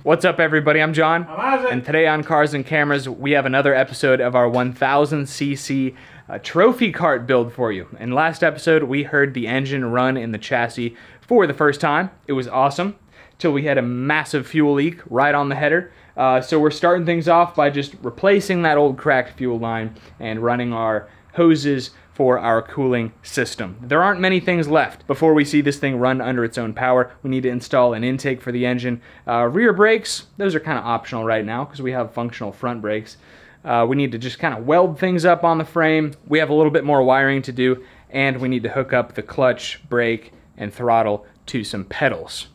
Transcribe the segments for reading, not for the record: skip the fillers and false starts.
What's up, everybody? I'm John. I'm Isaac. And today on Cars and Cameras, we have another episode of our 1000cc trophy cart build for you. In last episode, we heard the engine run in the chassis for the first time. It was awesome, till we had a massive fuel leak right on the header. So we're starting things off by just replacing that old cracked fuel line and running our hoses for our cooling system. There aren't many things left. Before we see this thing run under its own power, we need to install an intake for the engine. Rear brakes, those are kind of optional right now because we have functional front brakes. We need to just kind of weld things up on the frame. We have a little bit more wiring to do, and we need to hook up the clutch, brake, and throttle to some pedals.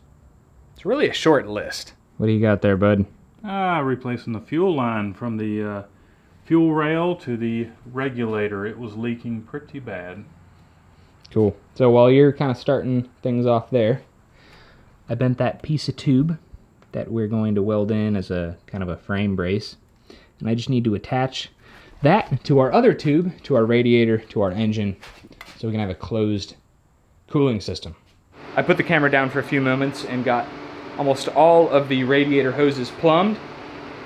It's really a short list. What do you got there, bud? Replacing the fuel line from the fuel rail to the regulator. It was leaking pretty bad. Cool. So while you're kind of starting things off there, I bent that piece of tube that we're going to weld in as a kind of a frame brace. And I just need to attach that to our other tube, to our radiator, to our engine, so we can have a closed cooling system. I put the camera down for a few moments and got almost all of the radiator hoses plumbed.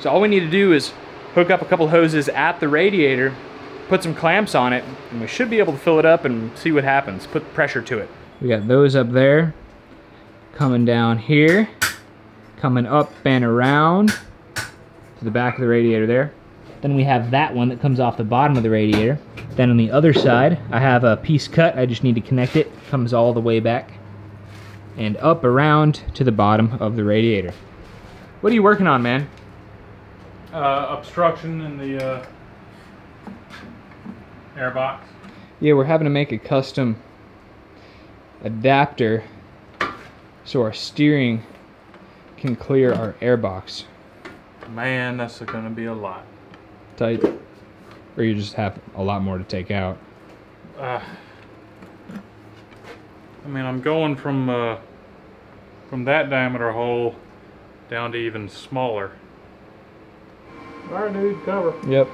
So all we need to do is hook up a couple hoses at the radiator, put some clamps on it, and we should be able to fill it up and see what happens. Put pressure to it. We got those up there, coming down here, coming up and around to the back of the radiator there. Then we have that one that comes off the bottom of the radiator. Then on the other side, I have a piece cut. I just need to connect it. Comes all the way back and up around to the bottom of the radiator. What are you working on, man? Obstruction in the air box. Yeah, we're having to make a custom adapter so our steering can clear our air box. Man, that's going to be a lot. Tight. Or you just have a lot more to take out. I mean, I'm going from that diameter hole down to even smaller. Alright, dude, cover. Yep.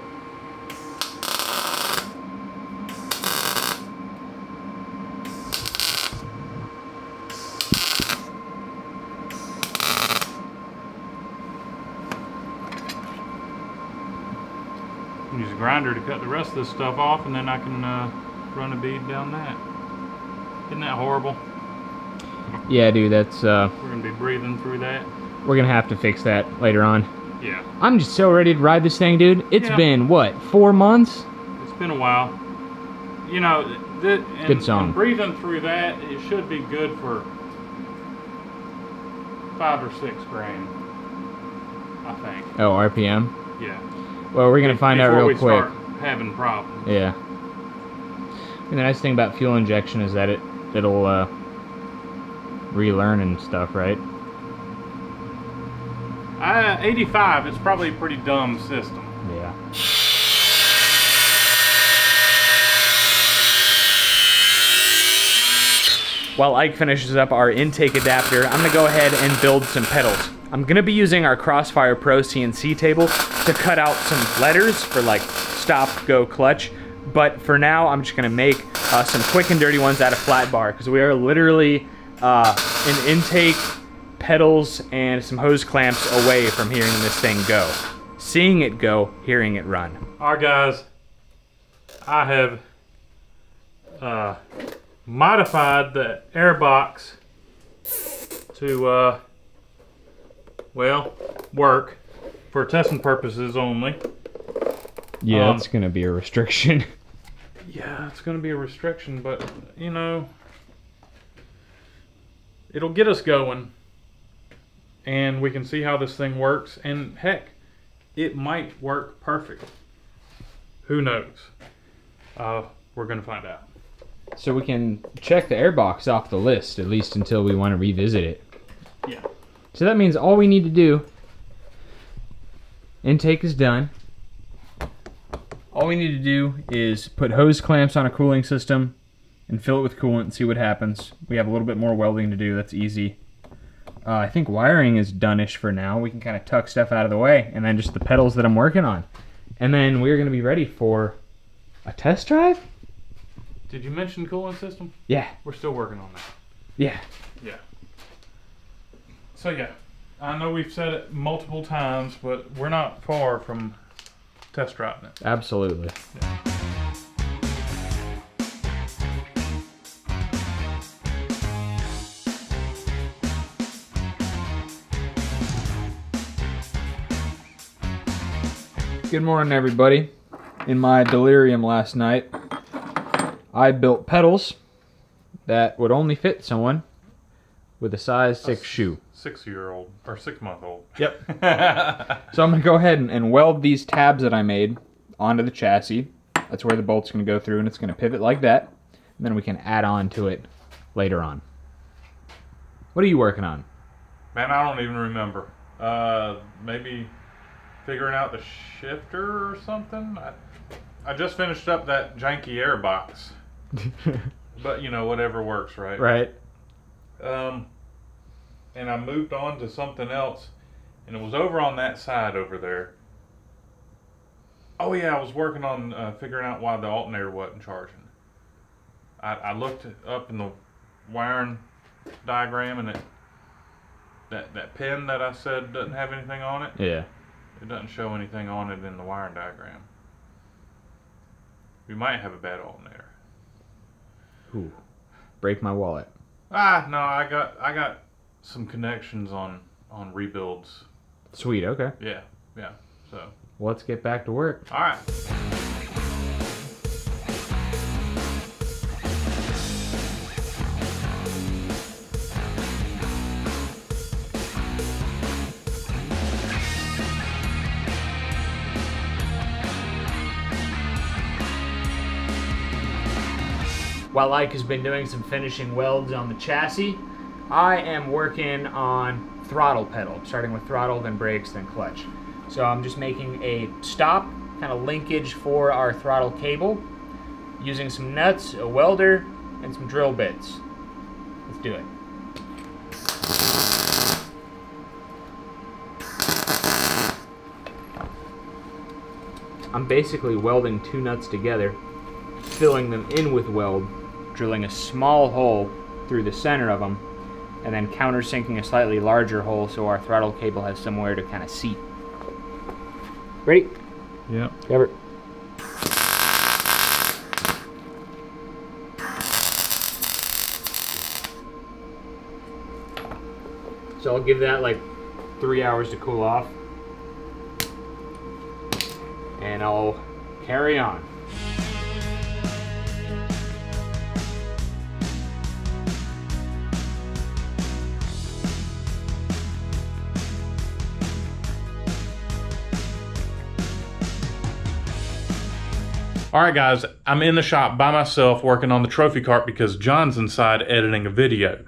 Use a grinder to cut the rest of this stuff off, and then I can run a bead down that. Isn't that horrible? Yeah, dude, that's we're gonna be breathing through that. We're gonna have to fix that later on. Yeah. I'm just so ready to ride this thing, dude. It's been, what, 4 months? It's been a while. You know, good song. And breathing through that, it should be good for 5 or 6 grand, I think. Oh, RPM? Yeah. Well, we're gonna find out real quick. Before we start having problems. Yeah. And the nice thing about fuel injection is that it'll relearn and stuff, right? 85, it's probably a pretty dumb system. Yeah. While Ike finishes up our intake adapter, I'm gonna go ahead and build some pedals. I'm gonna be using our Crossfire Pro CNC table to cut out some letters for like stop, go, clutch. But for now, I'm just gonna make some quick and dirty ones out of flat bar because we are literally an intake, pedals, and some hose clamps away from hearing this thing go. Seeing it go, hearing it run. Alright guys, I have modified the air box to, well, work for testing purposes only. Yeah, that's gonna be a restriction. Yeah, it's gonna be a restriction, but, you know, it'll get us going. And we can see how this thing works, and heck, it might work perfect. Who knows? We're gonna find out. So we can check the airbox off the list, at least until we want to revisit it. Yeah. So that means all we need to do, intake is done. All we need to do is put hose clamps on a cooling system and fill it with coolant and see what happens. We have a little bit more welding to do, that's easy. I think wiring is done-ish for now. We can kind of tuck stuff out of the way, and then just the pedals that I'm working on. And then we're going to be ready for a test drive? Did you mention cooling system? Yeah. We're still working on that. Yeah. Yeah. So yeah, I know we've said it multiple times, but we're not far from test driving it. Absolutely. Yeah. Good morning, everybody. In my delirium last night, I built pedals that would only fit someone with a size 6 shoe. 6-year-old or 6-month-old. Yep. So I'm gonna go ahead and weld these tabs that I made onto the chassis. That's where the bolt's gonna go through, and it's gonna pivot like that. And then we can add on to it later on. What are you working on? Man, I don't even remember. Maybe figuring out the shifter or something. I just finished up that janky air box. But you know, whatever works, right? Right. And I moved on to something else, and it was over on that side over there. Oh yeah, I was working on figuring out why the alternator wasn't charging. I looked up in the wiring diagram, and that pin that I said doesn't have anything on it. Yeah. It doesn't show anything on it in the wiring diagram. We might have a bad alternator. Ooh. Break my wallet. Ah, no, I got some connections on rebuilds. Sweet, okay. Yeah. So Well, let's get back to work. all right. While Ike has been doing some finishing welds on the chassis, I am working on throttle pedal, starting with throttle, then brakes, then clutch. So I'm just making a stop, kind of linkage for our throttle cable, using some nuts, a welder, and some drill bits. Let's do it. I'm basically welding two nuts together, filling them in with weld, drilling a small hole through the center of them, and then countersinking a slightly larger hole so our throttle cable has somewhere to kind of seat. Ready? Yep. Cover it. So I'll give that like 3 hours to cool off, and I'll carry on. All right, guys, I'm in the shop by myself working on the trophy cart because John's inside editing a video.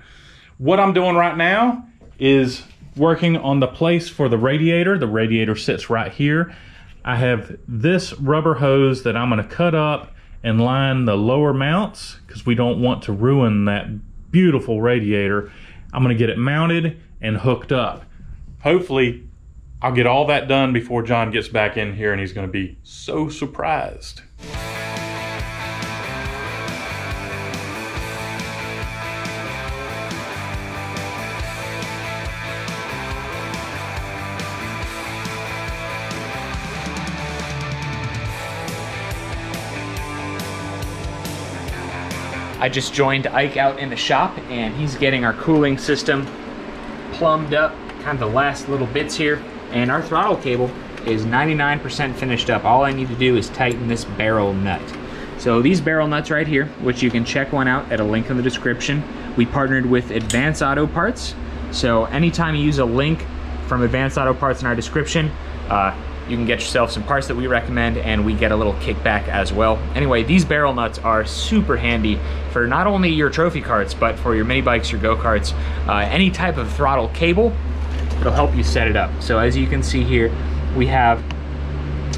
What I'm doing right now is working on the place for the radiator. The radiator sits right here. I have this rubber hose that I'm gonna cut up and line the lower mounts because we don't want to ruin that beautiful radiator. I'm gonna get it mounted and hooked up. Hopefully, I'll get all that done before John gets back in here, and he's gonna be so surprised. I just joined Ike out in the shop, and he's getting our cooling system plumbed up, kind of the last little bits here. And our throttle cable is 99% finished up. All I need to do is tighten this barrel nut. So these barrel nuts right here, which you can check one out at a link in the description, we partnered with Advanced Auto Parts. So anytime you use a link from Advanced Auto Parts in our description, you can get yourself some parts that we recommend, and we get a little kickback as well. Anyway, these barrel nuts are super handy for not only your trophy carts, but for your mini bikes, your go-karts, any type of throttle cable. It'll help you set it up. So as you can see here, we have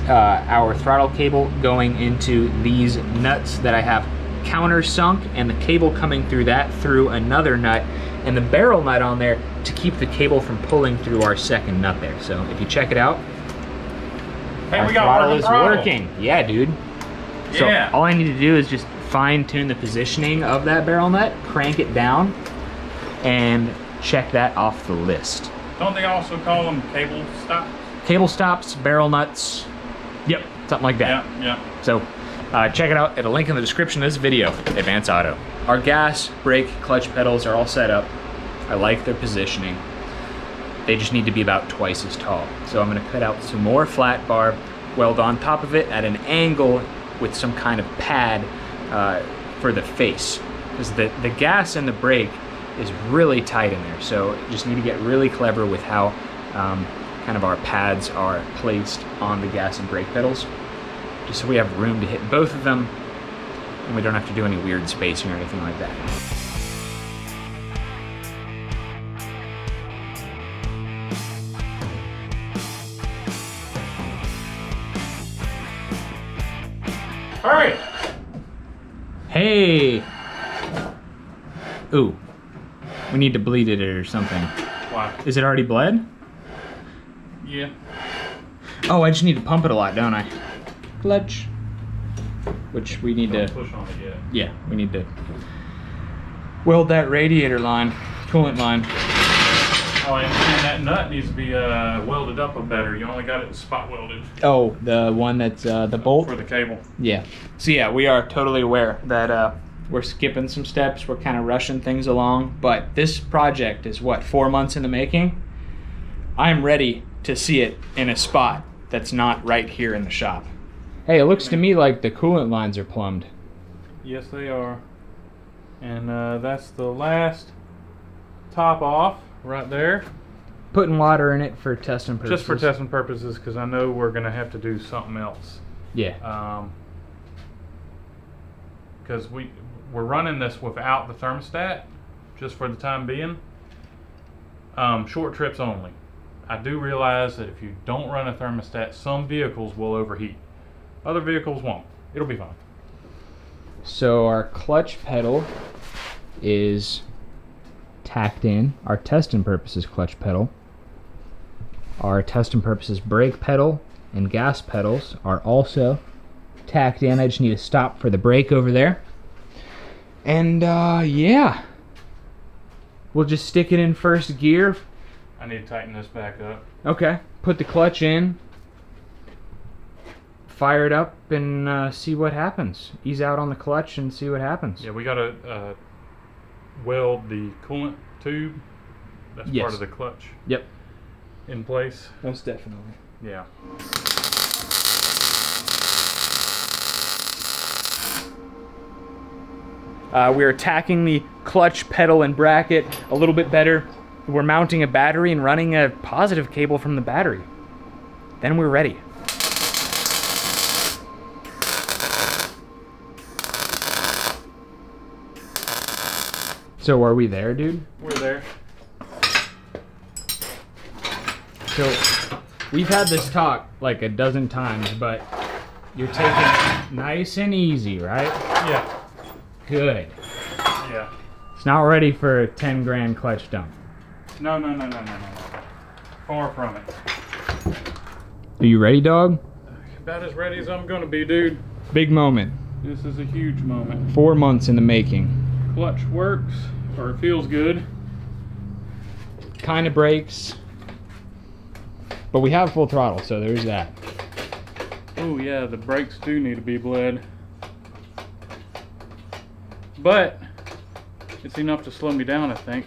our throttle cable going into these nuts that I have countersunk, and the cable coming through that through another nut, and the barrel nut on there to keep the cable from pulling through our second nut there. So if you check it out, Hey, our we got throttle is throttle. working. Yeah, dude. So Yeah. all I need to do is just fine tune the positioning of that barrel nut, crank it down, and check that off the list. Don't they also call them cable stops? Cable stops, barrel nuts. Yep, something like that. Yeah. So check it out at a link in the description of this video, Advance Auto. Our gas, brake, clutch pedals are all set up. I like their positioning. They just need to be about twice as tall. So I'm gonna cut out some more flat bar, weld on top of it at an angle with some kind of pad for the face. Because the gas and the brake is really tight in there. So you just need to get really clever with how kind of our pads are placed on the gas and brake pedals, just so we have room to hit both of them and we don't have to do any weird spacing or anything like that. All right. Hey! Ooh, we need to bleed it or something. Why? Is it already bled? Yeah. Oh, I just need to pump it a lot, don't I? Clutch. Which we need Don't to... push on it yet. Yeah, we need to weld that radiator line, coolant line. Oh, and that nut needs to be welded up a better. You only got it spot welded. Oh, the one that's the bolt? For the cable. Yeah. So yeah, we are totally aware that we're skipping some steps. We're kind of rushing things along. But this project is what, 4 months in the making? I'm ready to see it in a spot that's not right here in the shop. Hey, it looks to me like the coolant lines are plumbed. Yes, they are. And that's the last top off right there. Putting water in it for testing purposes. Just for testing purposes, because I know we're going to have to do something else. Yeah. Because we're running this without the thermostat, just for the time being. Short trips only. I do realize that if you don't run a thermostat, some vehicles will overheat. Other vehicles won't. It'll be fine. So our clutch pedal is tacked in. Our testing purposes clutch pedal. Our testing purposes brake pedal and gas pedals are also tacked in. I just need to stop for the brake over there. And yeah. We'll just stick it in first gear. I need to tighten this back up. Okay. Put the clutch in. Fire it up and see what happens. Ease out on the clutch and see what happens. Yeah, we gotta weld the coolant tube. That's part of the clutch. Yep. In place. Most definitely. Yeah. We are tacking the clutch pedal and bracket a little bit better. We're mounting a battery and running a positive cable from the battery. Then we're ready. So are we there, dude? We're there. So we've had this talk like a dozen times, but you're taking it nice and easy, right? Yeah. Good. Yeah. It's not ready for a 10 grand clutch dump. No. Far from it. Are you ready, dog? About as ready as I'm gonna be, dude. Big moment. This is a huge moment. 4 months in the making. Clutch works, or it feels good. Kind of brakes. But we have full throttle, so there's that. Oh yeah, the brakes do need to be bled. But it's enough to slow me down, I think.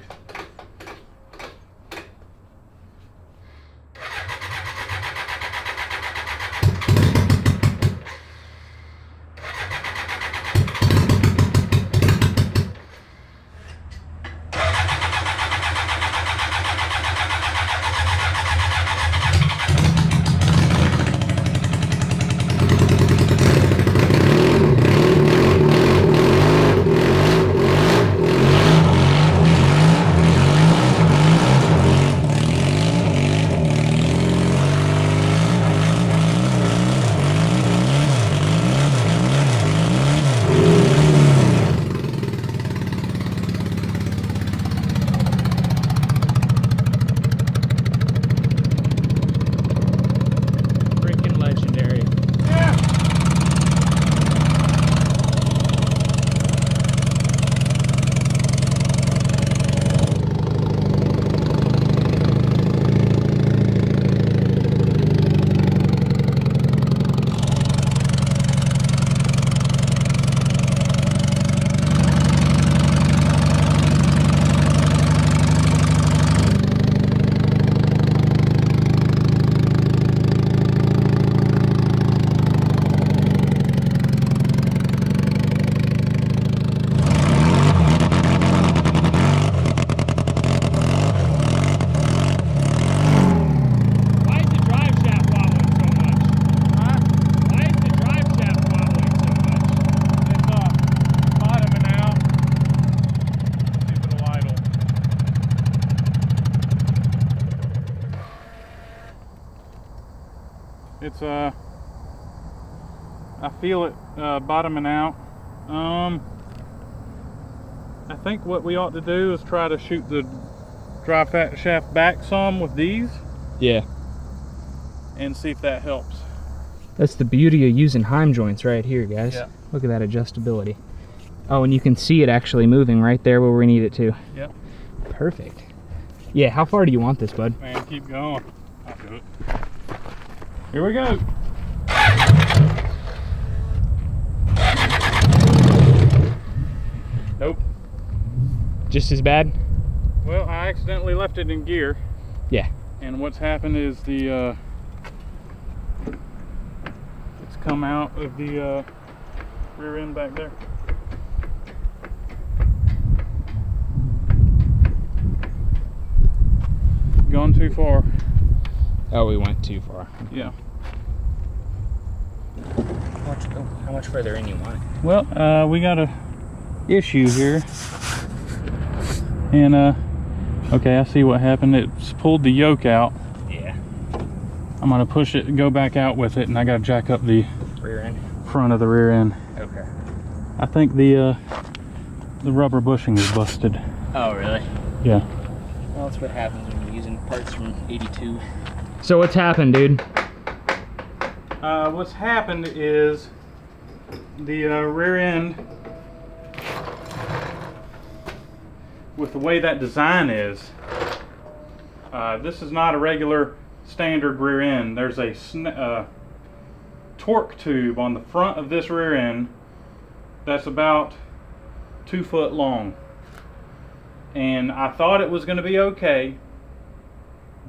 It's I feel it bottoming out. I think what we ought to do is try to shoot the drive shaft back some with these. Yeah. And see if that helps. That's the beauty of using Heim joints right here, guys. Yeah. Look at that adjustability. Oh, and you can see it actually moving right there where we need it to. Yep. Perfect. Yeah, how far do you want this, bud? Man, keep going. I'll do it. Here we go. Nope. Just as bad? Well, I accidentally left it in gear. Yeah. And what's happened is the it's come out of the rear end back there. Gone too far. Oh, we went too far. Yeah. How much further in you want it? Well, we got a issue here. And okay, I see what happened. It's pulled the yoke out. Yeah. I'm gonna push it and go back out with it, and I gotta jack up the Rear end? front of the rear end. Okay. I think the rubber bushing is busted. Oh, really? Yeah. Well, that's what happens when you're using parts from 82. So what's happened, dude? What's happened is the rear end, with the way that design is, this is not a regular standard rear end. There's a torque tube on the front of this rear end that's about 2 foot long. And I thought it was going to be okay,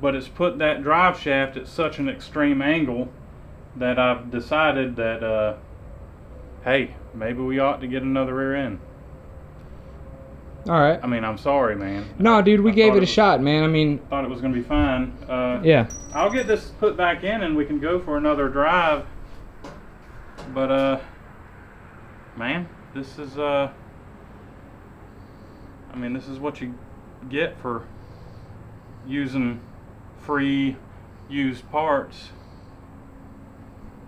but it's put that drive shaft at such an extreme angle that I've decided that, hey, maybe we ought to get another rear end. All right. I mean, I'm sorry, man. No, dude, we gave it a shot, man. I mean, thought it was going to be fine. yeah. I'll get this put back in and we can go for another drive. But, man, this is, I mean, this is what you get for using free used parts.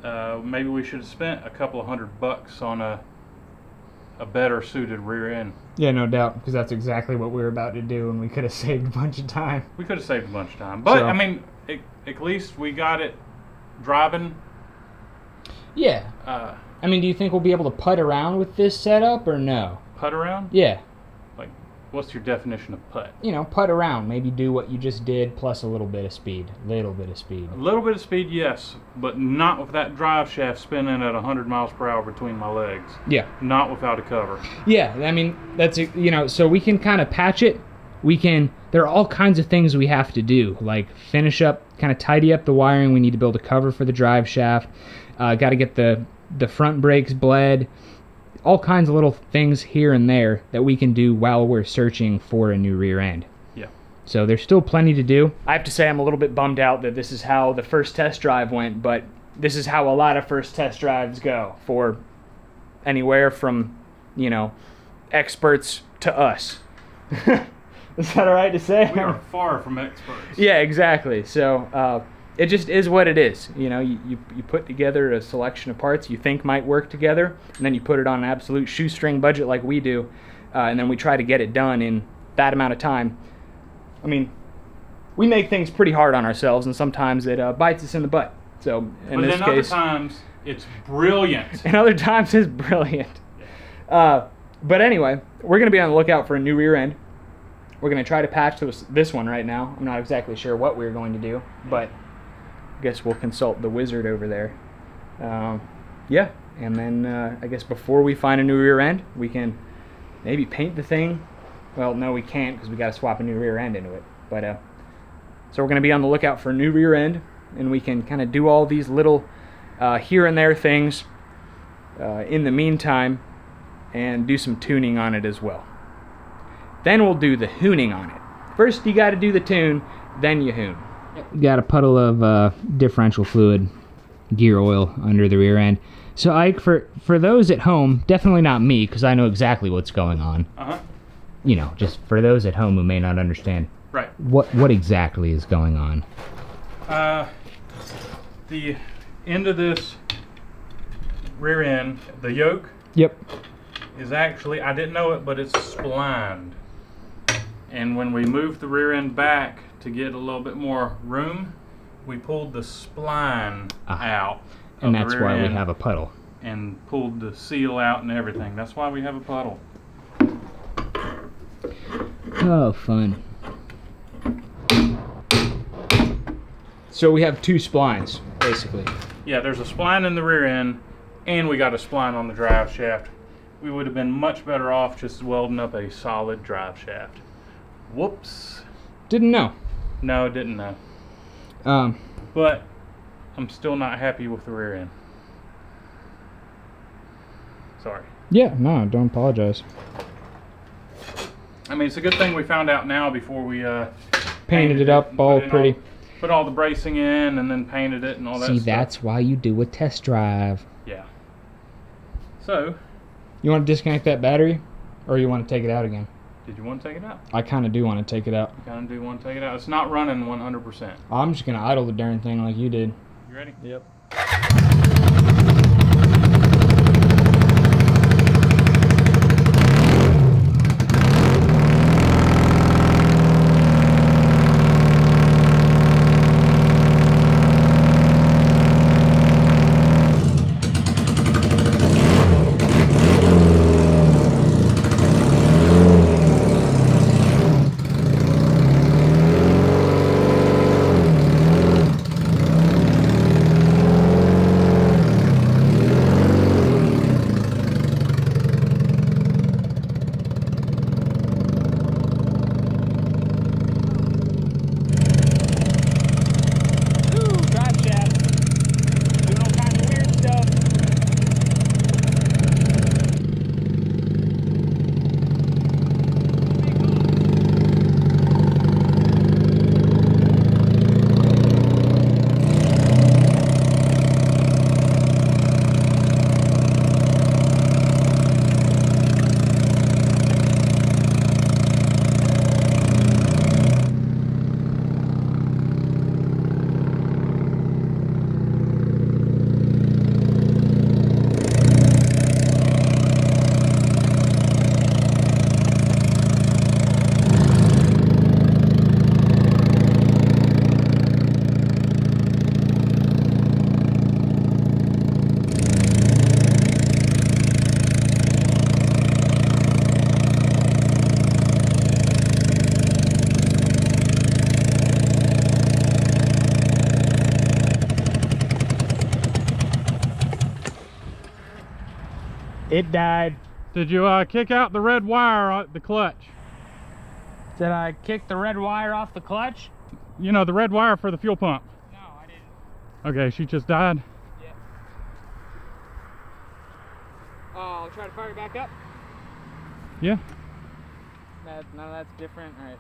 Maybe we should have spent a couple of $100 on a better suited rear end. Yeah, no doubt, because that's exactly what we were about to do, and we could have saved a bunch of time. We could have saved a bunch of time, but So, I mean, at least we got it driving. Yeah. I mean, do you think we'll be able to putt around with this setup, or no? Putt around? Yeah. Like, what's your definition of putt? You know, putt around. Maybe do what you just did, plus a little bit of speed. A little bit of speed, yes, but not with that drive shaft spinning at 100 miles per hour between my legs. Yeah. Not without a cover. Yeah, I mean, that's, you know, so we can kind of patch it. There are all kinds of things we have to do, like finish up, kind of tidy up the wiring. We need to build a cover for the drive shaft. Got to get the front brakes bled. All kinds of little things here and there that we can do while we're searching for a new rear end. Yeah. So there's still plenty to do. I have to say I'm a little bit bummed out that this is how the first test drive went, but this is how a lot of first test drives go, for anywhere from, you know, experts to us. Is that all right to say? We are far from experts. Yeah, exactly. So it just is what it is. You know, you put together a selection of parts you think might work together, and then you put it on an absolute shoestring budget like we do, and then we try to get it done in that amount of time. I mean, we make things pretty hard on ourselves, and sometimes it bites us in the butt. So in this case, other times it's brilliant. And other times it's brilliant. But anyway, we're going to be on the lookout for a new rear end. We're going to try to patch this one right now. I'm not exactly sure what we're going to do, but I guess we'll consult the wizard over there. Yeah, and then I guess before we find a new rear end, we can maybe paint the thing. Well, no, we can't, because we got to swap a new rear end into it. But so we're going to be on the lookout for a new rear end, and we can kind of do all these little here and there things in the meantime, and do some tuning on it as well. Then we'll do the hooning on it. First you got to do the tune, then you hoon. Got a puddle of differential fluid, gear oil under the rear end. So Ike, for those at home, definitely not me, because I know exactly what's going on. You know, just for those at home who may not understand. Right. What exactly is going on? The end of this rear end, the yoke, Yep. is actually, I didn't know it, but it's splined. And when we moved the rear end back to get a little bit more room, we pulled the spline out. And that's why we have a puddle. And pulled the seal out and everything. That's why we have a puddle. Oh, fun. So we have two splines, basically. Yeah, there's a spline in the rear end, and we got a spline on the drive shaft. We would have been much better off just welding up a solid drive shaft. Whoops. Didn't know. No, didn't know. But I'm still not happy with the rear end. Sorry. Yeah, no, don't apologize. I mean, it's a good thing we found out now before we Painted it up all pretty. Put all the bracing in and then painted it and all that stuff. See, that's why you do a test drive. Yeah. So. You want to disconnect that battery? Or you want to take it out again? Did you want to take it out? I kind of do want to take it out. You kind of do want to take it out. It's not running 100%. I'm just going to idle the darn thing like you did. You ready? Yep. It died. Did you kick out the red wire on the clutch? Did I kick the red wire off the clutch? You know, the red wire for the fuel pump. No, I didn't. Okay, she just died. Yeah. I'll try to fire it back up. Yeah. None of that's different. All right.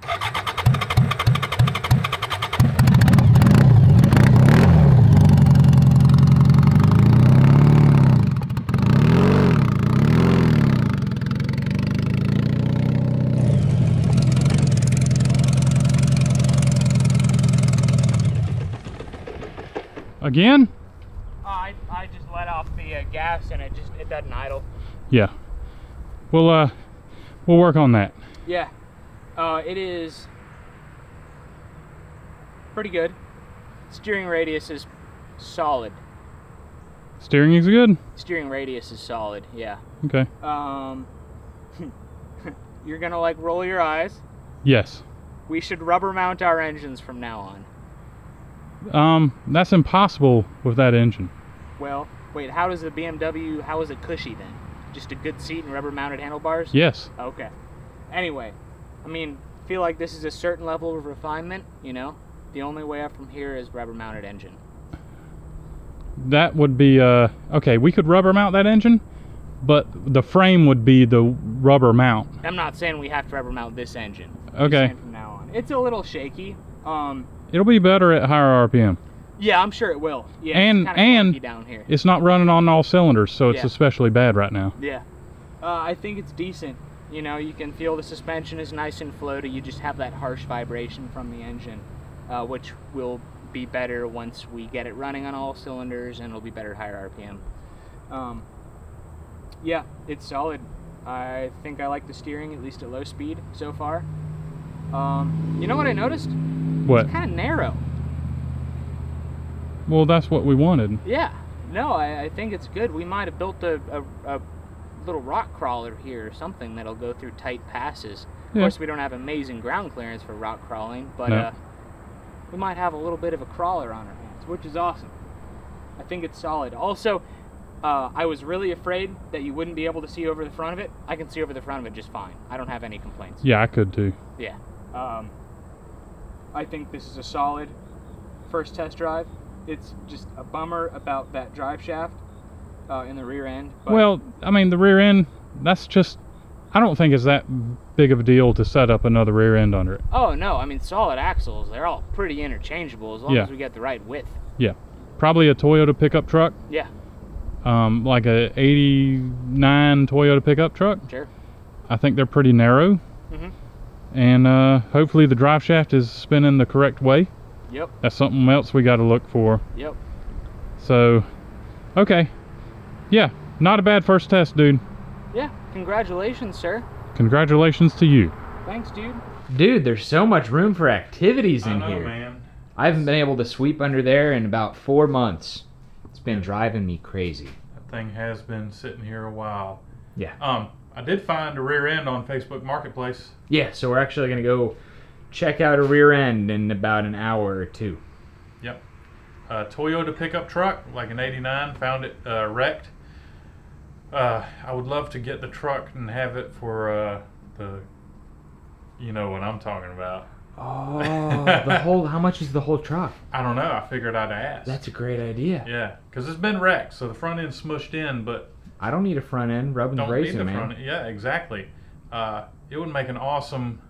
Again? I just let off the gas and it doesn't idle. Yeah. We'll work on that. Yeah. It is pretty good. Steering radius is solid. Steering is good? Steering radius is solid, yeah. Okay. You're gonna like roll your eyes. Yes. We should rubber mount our engines from now on. That's impossible with that engine. Well, wait, how does the BMW, how is it cushy then? Just a good seat and rubber mounted handlebars? Yes. Okay. Anyway, I mean, feel like this is a certain level of refinement, you know? The only way up from here is rubber mounted engine. That would be, okay, we could rubber mount that engine, but the frame would be the rubber mount. I'm not saying we have to rubber mount this engine. Okay. From now on. It's a little shaky. It'll be better at higher RPM. Yeah, I'm sure it will. Yeah, and it's kind of down here. It's not running on all cylinders, so it's especially bad right now. Yeah. I think it's decent. You know, you can feel the suspension is nice and floaty. You just have that harsh vibration from the engine, which will be better once we get it running on all cylinders, and it'll be better at higher RPM. Yeah, it's solid. I think I like the steering, at least at low speed so far. You know what I noticed? What? It's kind of narrow. Well, that's what we wanted. Yeah. No, I think it's good. We might have built a little rock crawler here or something that'll go through tight passes. Of course, we don't have amazing ground clearance for rock crawling, but we might have a little bit of a crawler on our hands, which is awesome. I think it's solid. Also, I was really afraid that you wouldn't be able to see over the front of it. I can see over the front of it just fine. I don't have any complaints. Yeah, I could too. Yeah. I think this is a solid first test drive. It's just a bummer about that drive shaft in the rear end. But well, I mean, the rear end, that's just, I don't think it's that big of a deal to set up another rear end under it. oh no, I mean, solid axles, they're all pretty interchangeable as long as we get the right width. Yeah. Probably a Toyota pickup truck. Yeah. Like a 89 Toyota pickup truck. Sure. I think they're pretty narrow. And hopefully the drive shaft is spinning the correct way. Yep. That's something else we got to look for. Yep. So, okay. Yeah, not a bad first test, dude. Yeah, congratulations, sir. Congratulations to you. Thanks, dude. Dude, there's so much room for activities in here. Man. I haven't been able to sweep under there in about 4 months. It's been driving me crazy. That thing has been sitting here a while. Yeah. I did find a rear end on Facebook Marketplace. Yeah, so we're actually going to go check out a rear end in about an hour or two. Yep. A Toyota pickup truck, like an 89, found it wrecked. I would love to get the truck and have it for the, you know what I'm talking about. Oh, how much is the whole truck? I don't know. I figured I'd ask. That's a great idea. Yeah, because it's been wrecked, so the front end's smushed in, but I don't need a front end. Rubbing don't racing, need the man. front end. Yeah, exactly. It would make an awesome.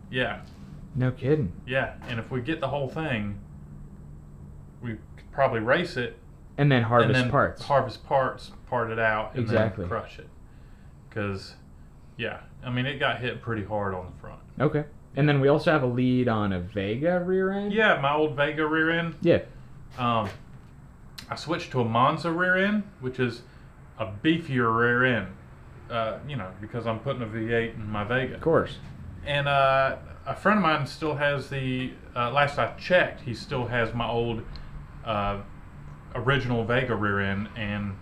Yeah. No kidding. Yeah, and if we get the whole thing, we could probably race it. And then harvest and then parts. Harvest parts, part it out, and Exactly. then crush it. Because, yeah, I mean, it got hit pretty hard on the front. Okay. And then we also have a lead on a Vega rear end? Yeah, my old Vega rear end. Yeah. I switched to a Monza rear end, which is a beefier rear end. You know, because I'm putting a V8 in my Vega. Of course. And a friend of mine still has the, last I checked, he still has my old original Vega rear end, and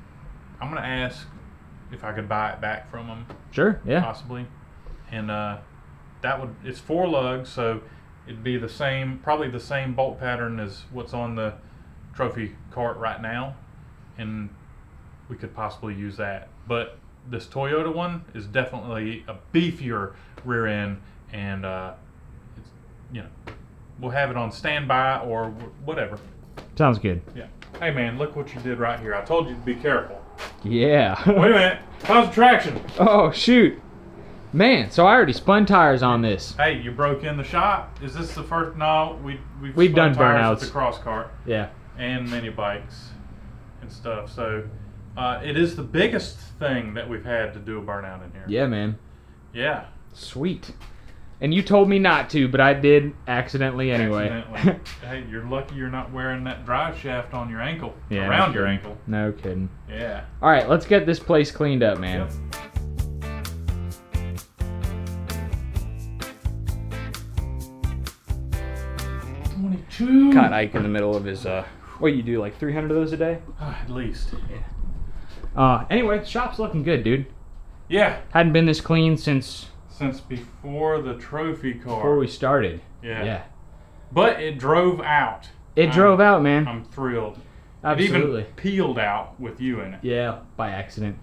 I'm going to ask if I could buy it back from him. Sure, yeah. Possibly. And it's 4 lugs, so it'd be the same, probably the same bolt pattern as what's on the trophy cart right now, and we could possibly use that. But this Toyota one is definitely a beefier rear end, and it's, you know, we'll have it on standby or whatever. Sounds good. Yeah. Hey man, look what you did right here. I told you to be careful. Yeah. Wait a minute. How's the traction? Oh, shoot. Man, so I already spun tires on this. Hey, you broke in the shop. Is this the first? No, we've done spun tires burnouts with the cross cart. Yeah. And mini bikes and stuff. So it is the biggest thing that we've had to do a burnout in here. Yeah, man. Yeah. Sweet. And you told me not to, but I did accidentally anyway. Accidentally. Hey, you're lucky you're not wearing that drive shaft on your ankle. Yeah, around your ankle. No kidding. Yeah. All right, let's get this place cleaned up, man. Yep. Caught Ike in the middle of his, what you do, like 300 of those a day? At least. Anyway, the shop's looking good, dude. Yeah. Hadn't been this clean since before the trophy car. before we started. Yeah. Yeah. But it drove out. It drove out, man. I'm thrilled. Absolutely. It even peeled out with you in it. Yeah, by accident.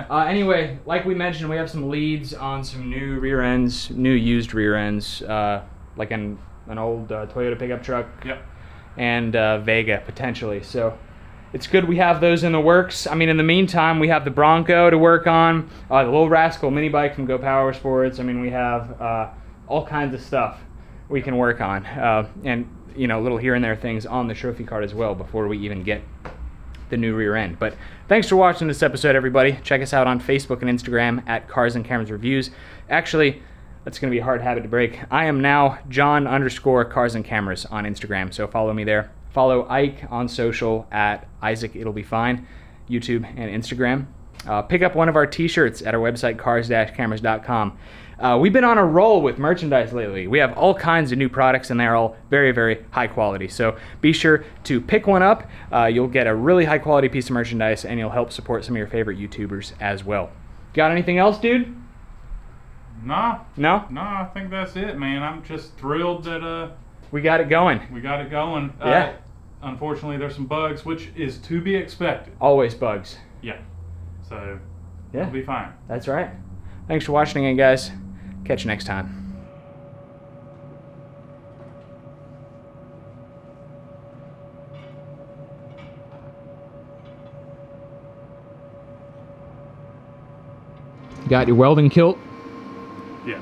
Anyway, like we mentioned, we have some leads on some new rear ends, new used rear ends, like an old Toyota pickup truck. Yep. And Vega, potentially. So it's good we have those in the works. I mean, in the meantime, we have the Bronco to work on, the Little Rascal mini bike from Go Power Sports. I mean, we have all kinds of stuff we can work on. And, you know, little here and there things on the trophy cart as well before we even get the new rear end. But thanks for watching this episode, everybody. Check us out on Facebook and Instagram at Cars and Cameras Reviews. Actually, That's going to be a hard habit to break. I am now John_CarsandCameras on Instagram, so follow me there. Follow Ike on social at Isaac It'll Be Fine, YouTube and Instagram. Pick up one of our t-shirts at our website, CarsandCameras.com. We've been on a roll with merchandise lately. We have all kinds of new products and they're all very, very high quality. So be sure to pick one up. You'll get a really high quality piece of merchandise and you'll help support some of your favorite YouTubers as well. Got anything else, dude? Nah. No? Nah, I think that's it, man. I'm just thrilled that We got it going. we got it going. Yeah. Unfortunately, there's some bugs, which is to be expected. Always bugs. Yeah. So, Yeah. it'll be fine. That's right. Thanks for watching again, guys. Catch you next time. Got your welding kilt? Yeah.